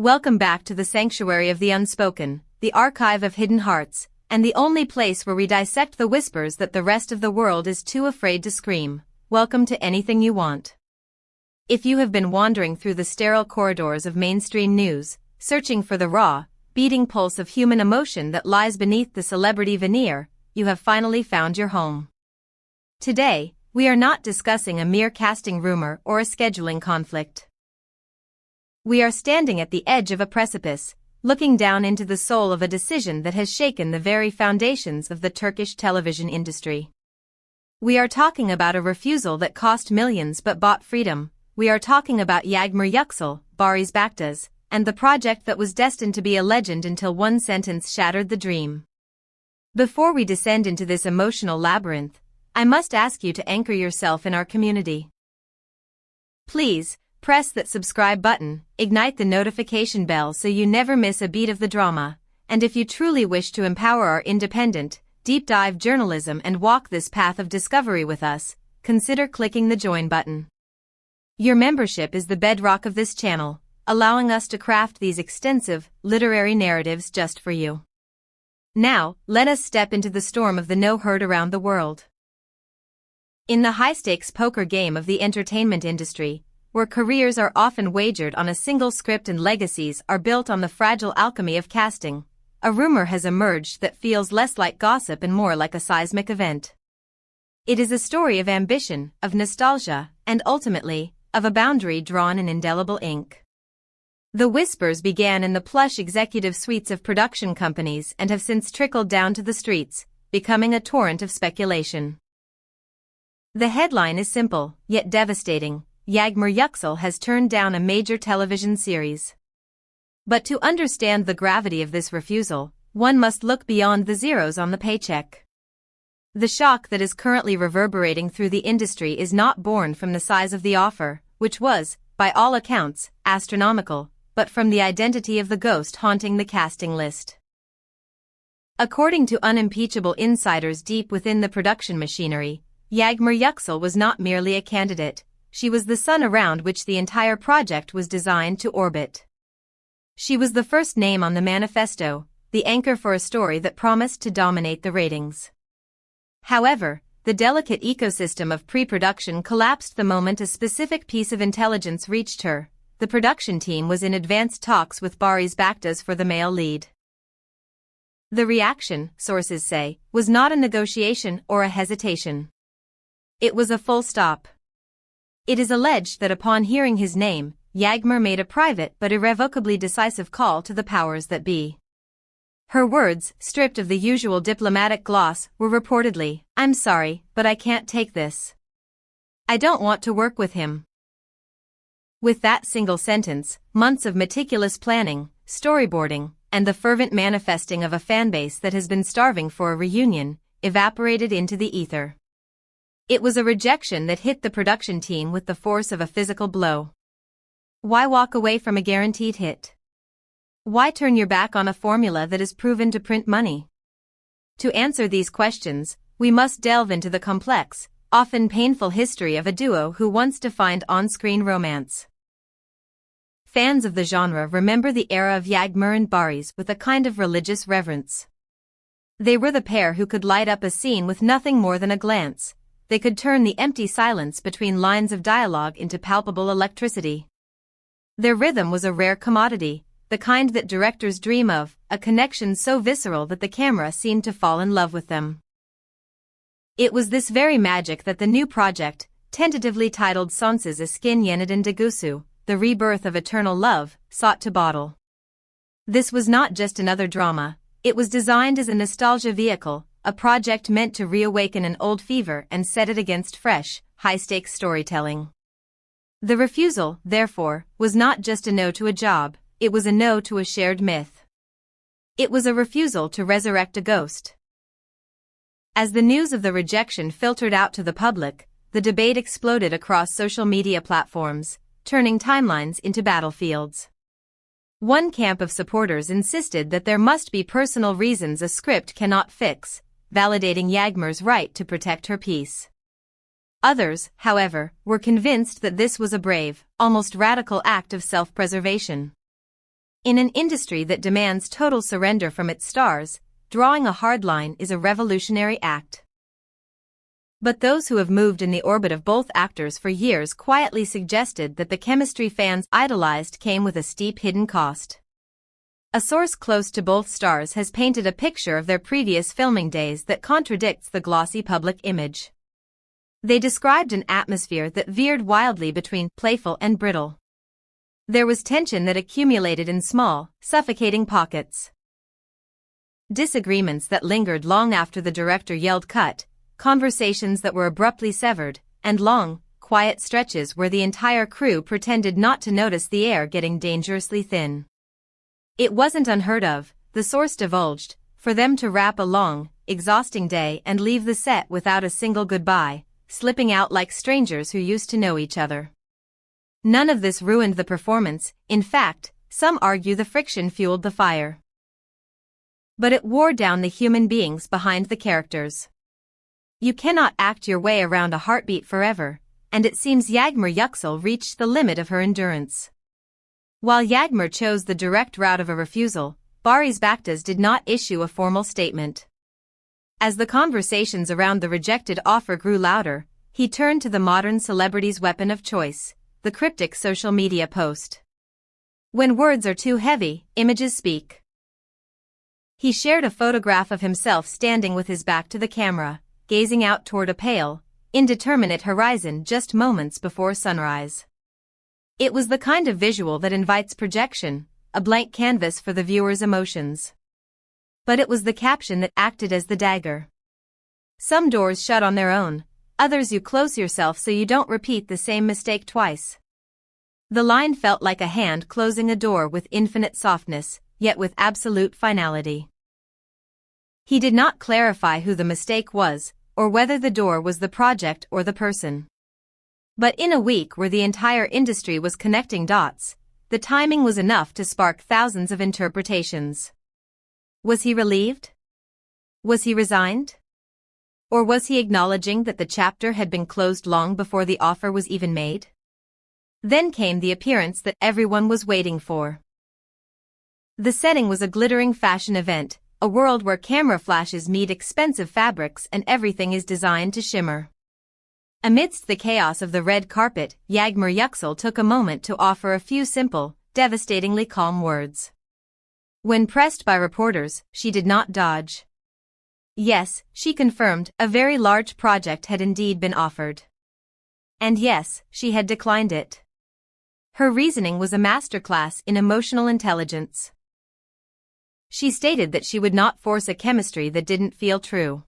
Welcome back to the sanctuary of the unspoken, the archive of hidden hearts, and the only place where we dissect the whispers that the rest of the world is too afraid to scream. Welcome to Anything You Want. If you have been wandering through the sterile corridors of mainstream news, searching for the raw, beating pulse of human emotion that lies beneath the celebrity veneer, you have finally found your home. Today, we are not discussing a mere casting rumor or a scheduling conflict. We are standing at the edge of a precipice, looking down into the soul of a decision that has shaken the very foundations of the Turkish television industry. We are talking about a refusal that cost millions but bought freedom. We are talking about Yağmur Yüksel, Barış Baktaş, and the project that was destined to be a legend until one sentence shattered the dream. Before we descend into this emotional labyrinth, I must ask you to anchor yourself in our community. Please, press that subscribe button, ignite the notification bell so you never miss a beat of the drama, and if you truly wish to empower our independent, deep-dive journalism and walk this path of discovery with us, consider clicking the join button. Your membership is the bedrock of this channel, allowing us to craft these extensive, literary narratives just for you. Now, let us step into the storm of the know heard around the world. In the high-stakes poker game of the entertainment industry, where careers are often wagered on a single script and legacies are built on the fragile alchemy of casting, a rumor has emerged that feels less like gossip and more like a seismic event. It is a story of ambition, of nostalgia, and ultimately, of a boundary drawn in indelible ink. The whispers began in the plush executive suites of production companies and have since trickled down to the streets, becoming a torrent of speculation. The headline is simple, yet devastating. Yağmur Yüksel has turned down a major television series. But to understand the gravity of this refusal, one must look beyond the zeros on the paycheck. The shock that is currently reverberating through the industry is not born from the size of the offer, which was, by all accounts, astronomical, but from the identity of the ghost haunting the casting list. According to unimpeachable insiders deep within the production machinery, Yağmur Yüksel was not merely a candidate. She was the sun around which the entire project was designed to orbit. She was the first name on the manifesto, the anchor for a story that promised to dominate the ratings. However, the delicate ecosystem of pre-production collapsed the moment a specific piece of intelligence reached her. The production team was in advanced talks with Barış Baktaş for the male lead. The reaction, sources say, was not a negotiation or a hesitation. It was a full stop. It is alleged that upon hearing his name, Yağmur made a private but irrevocably decisive call to the powers that be. Her words, stripped of the usual diplomatic gloss, were reportedly, "I'm sorry, but I can't take this. I don't want to work with him." With that single sentence, months of meticulous planning, storyboarding, and the fervent manifesting of a fanbase that has been starving for a reunion, evaporated into the ether. It was a rejection that hit the production team with the force of a physical blow. Why walk away from a guaranteed hit? Why turn your back on a formula that is proven to print money? To answer these questions, we must delve into the complex, often painful history of a duo who once defined on-screen romance. Fans of the genre remember the era of Yağmur and Barış with a kind of religious reverence. They were the pair who could light up a scene with nothing more than a glance. They could turn the empty silence between lines of dialogue into palpable electricity. Their rhythm was a rare commodity, the kind that directors dream of, a connection so visceral that the camera seemed to fall in love with them. It was this very magic that the new project, tentatively titled Sonsuz Aşkın Yeniden Doğuşu, the rebirth of eternal love, sought to bottle. This was not just another drama, it was designed as a nostalgia vehicle, a project meant to reawaken an old fever and set it against fresh, high-stakes storytelling. The refusal, therefore, was not just a no to a job, it was a no to a shared myth. It was a refusal to resurrect a ghost. As the news of the rejection filtered out to the public, the debate exploded across social media platforms, turning timelines into battlefields. One camp of supporters insisted that there must be personal reasons a script cannot fix, validating Yağmur's right to protect her peace. Others, however, were convinced that this was a brave, almost radical act of self-preservation. In an industry that demands total surrender from its stars, drawing a hard line is a revolutionary act. But those who have moved in the orbit of both actors for years quietly suggested that the chemistry fans idolized came with a steep hidden cost. A source close to both stars has painted a picture of their previous filming days that contradicts the glossy public image. They described an atmosphere that veered wildly between playful and brittle. There was tension that accumulated in small, suffocating pockets. Disagreements that lingered long after the director yelled cut, conversations that were abruptly severed, and long, quiet stretches where the entire crew pretended not to notice the air getting dangerously thin. It wasn't unheard of, the source divulged, for them to wrap a long, exhausting day and leave the set without a single goodbye, slipping out like strangers who used to know each other. None of this ruined the performance, in fact, some argue the friction fueled the fire. But it wore down the human beings behind the characters. You cannot act your way around a heartbeat forever, and it seems Yağmur Yüksel reached the limit of her endurance. While Yağmur chose the direct route of a refusal, Barış Baktaş did not issue a formal statement. As the conversations around the rejected offer grew louder, he turned to the modern celebrity's weapon of choice, the cryptic social media post. When words are too heavy, images speak. He shared a photograph of himself standing with his back to the camera, gazing out toward a pale, indeterminate horizon just moments before sunrise. It was the kind of visual that invites projection, a blank canvas for the viewer's emotions. But it was the caption that acted as the dagger. Some doors shut on their own, others you close yourself so you don't repeat the same mistake twice. The line felt like a hand closing a door with infinite softness, yet with absolute finality. He did not clarify who the mistake was, or whether the door was the project or the person. But in a week where the entire industry was connecting dots, the timing was enough to spark thousands of interpretations. Was he relieved? Was he resigned? Or was he acknowledging that the chapter had been closed long before the offer was even made? Then came the appearance that everyone was waiting for. The setting was a glittering fashion event, a world where camera flashes meet expensive fabrics and everything is designed to shimmer. Amidst the chaos of the red carpet, Yağmur Yüksel took a moment to offer a few simple, devastatingly calm words. When pressed by reporters, she did not dodge. Yes, she confirmed, a very large project had indeed been offered. And yes, she had declined it. Her reasoning was a masterclass in emotional intelligence. She stated that she would not force a chemistry that didn't feel true.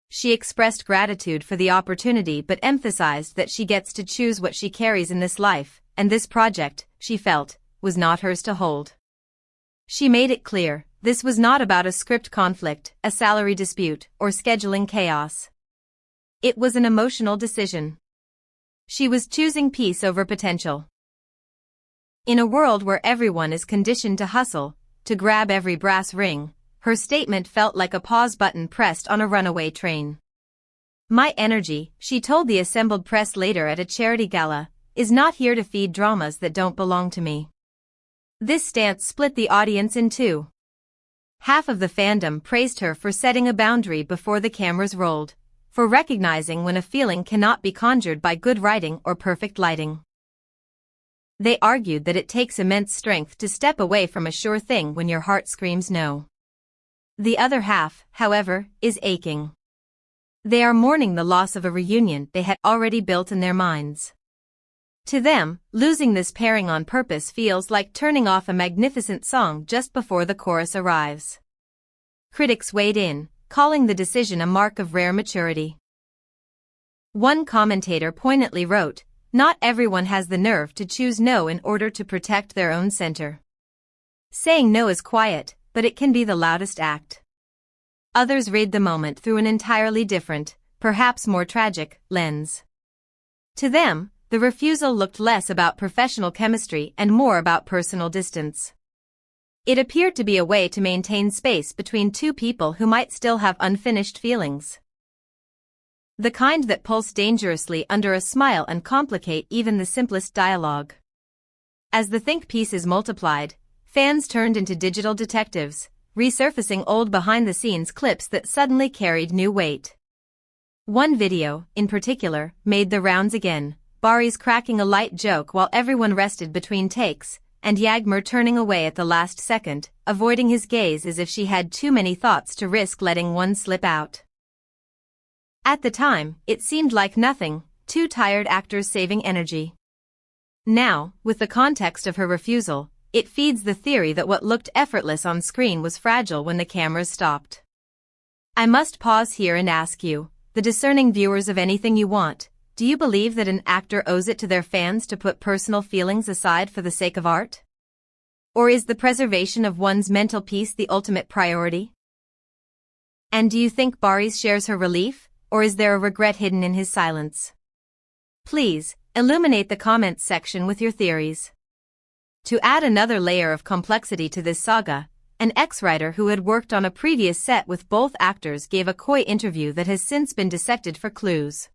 She expressed gratitude for the opportunity but emphasized that she gets to choose what she carries in this life, and this project, she felt, was not hers to hold. She made it clear, this was not about a script conflict, a salary dispute, or scheduling chaos. It was an emotional decision. She was choosing peace over potential. In a world where everyone is conditioned to hustle, to grab every brass ring, her statement felt like a pause button pressed on a runaway train. My energy, she told the assembled press later at a charity gala, is not here to feed dramas that don't belong to me. This stance split the audience in two. Half of the fandom praised her for setting a boundary before the cameras rolled, for recognizing when a feeling cannot be conjured by good writing or perfect lighting. They argued that it takes immense strength to step away from a sure thing when your heart screams no. The other half, however, is aching. They are mourning the loss of a reunion they had already built in their minds. To them, losing this pairing on purpose feels like turning off a magnificent song just before the chorus arrives. Critics weighed in, calling the decision a mark of rare maturity. One commentator poignantly wrote, "Not everyone has the nerve to choose no in order to protect their own center. Saying no is quiet, but it can be the loudest act." Others read the moment through an entirely different, perhaps more tragic, lens. To them, the refusal looked less about professional chemistry and more about personal distance. It appeared to be a way to maintain space between two people who might still have unfinished feelings. The kind that pulse dangerously under a smile and complicate even the simplest dialogue. As the think pieces multiplied, Fans turned into digital detectives, resurfacing old behind-the-scenes clips that suddenly carried new weight. One video, in particular, made the rounds again, Barış cracking a light joke while everyone rested between takes, and Yağmur turning away at the last second, avoiding his gaze as if she had too many thoughts to risk letting one slip out. At the time, it seemed like nothing, two tired actors saving energy. Now, with the context of her refusal, it feeds the theory that what looked effortless on screen was fragile when the cameras stopped. I must pause here and ask you, the discerning viewers of Anything You Want, do you believe that an actor owes it to their fans to put personal feelings aside for the sake of art? Or is the preservation of one's mental peace the ultimate priority? And do you think Barış shares her relief, or is there a regret hidden in his silence? Please, illuminate the comments section with your theories. To add another layer of complexity to this saga, an ex-writer who had worked on a previous set with both actors gave a coy interview that has since been dissected for clues.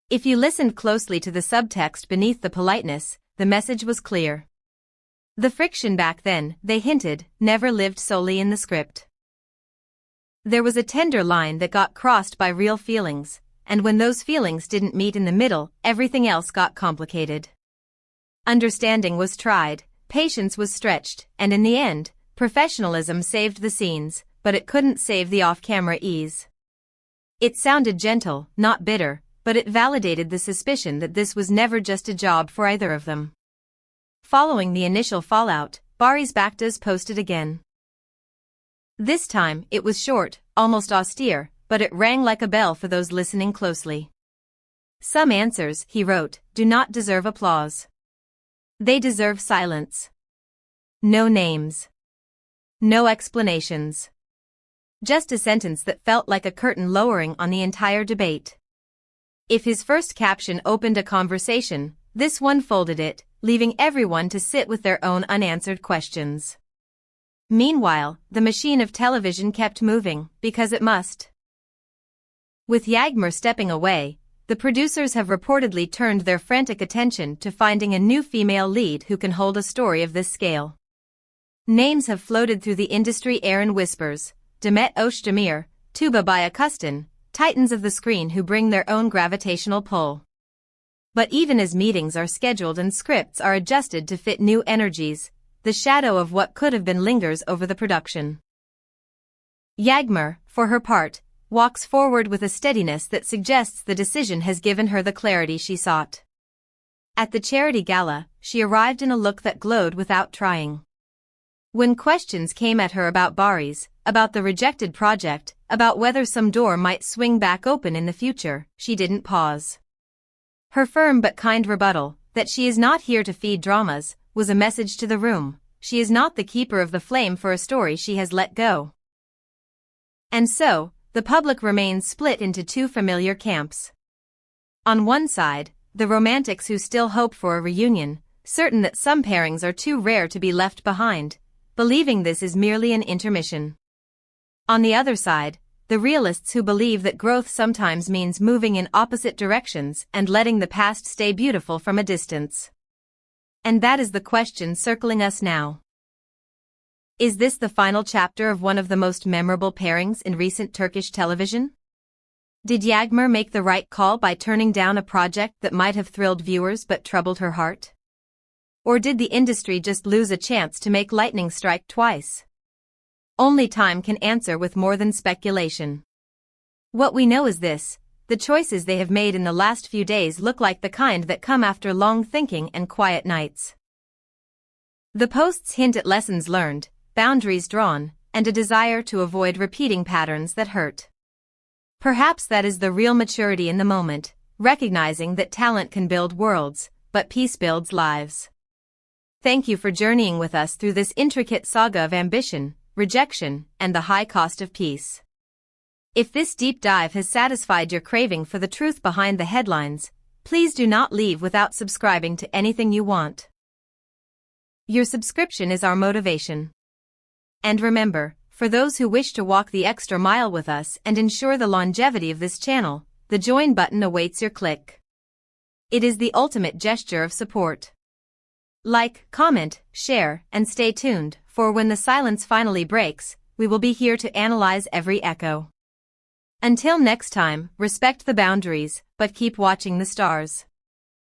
If you listened closely to the subtext beneath the politeness, the message was clear. The friction back then, they hinted, never lived solely in the script. There was a tender line that got crossed by real feelings, and when those feelings didn't meet in the middle, everything else got complicated. Understanding was tried, patience was stretched, and in the end, professionalism saved the scenes, but it couldn't save the off-camera ease. It sounded gentle, not bitter, but it validated the suspicion that this was never just a job for either of them. Following the initial fallout, Barış Baktaş posted again. This time, it was short, almost austere, but it rang like a bell for those listening closely. Some answers, he wrote, do not deserve applause. They deserve silence. No names. No explanations. Just a sentence that felt like a curtain lowering on the entire debate. If his first caption opened a conversation, this one folded it, leaving everyone to sit with their own unanswered questions. Meanwhile, the machine of television kept moving, because it must. With Yağmur stepping away, the producers have reportedly turned their frantic attention to finding a new female lead who can hold a story of this scale. Names have floated through the industry air in whispers, Demet Özdemir, Tuğba Büyüküstün, titans of the screen who bring their own gravitational pull. But even as meetings are scheduled and scripts are adjusted to fit new energies, the shadow of what could have been lingers over the production. Yağmur, for her part, walks forward with a steadiness that suggests the decision has given her the clarity she sought. At the charity gala, she arrived in a look that glowed without trying. When questions came at her about Barış, about the rejected project, about whether some door might swing back open in the future, she didn't pause. Her firm but kind rebuttal, that she is not here to feed dramas, was a message to the room. She is not the keeper of the flame for a story she has let go. And so, the public remains split into two familiar camps. On one side, the romantics who still hope for a reunion, certain that some pairings are too rare to be left behind, believing this is merely an intermission. On the other side, the realists who believe that growth sometimes means moving in opposite directions and letting the past stay beautiful from a distance. And that is the question circling us now. Is this the final chapter of one of the most memorable pairings in recent Turkish television? Did Yağmur make the right call by turning down a project that might have thrilled viewers but troubled her heart? Or did the industry just lose a chance to make lightning strike twice? Only time can answer with more than speculation. What we know is this: the choices they have made in the last few days look like the kind that come after long thinking and quiet nights. The posts hint at lessons learned, boundaries drawn, and a desire to avoid repeating patterns that hurt. Perhaps that is the real maturity in the moment, recognizing that talent can build worlds, but peace builds lives. Thank you for journeying with us through this intricate saga of ambition, rejection, and the high cost of peace. If this deep dive has satisfied your craving for the truth behind the headlines, please do not leave without subscribing to Anything You Want. Your subscription is our motivation. And remember, for those who wish to walk the extra mile with us and ensure the longevity of this channel, the join button awaits your click. It is the ultimate gesture of support. Like, comment, share, and stay tuned, for when the silence finally breaks, we will be here to analyze every echo. Until next time, respect the boundaries, but keep watching the stars.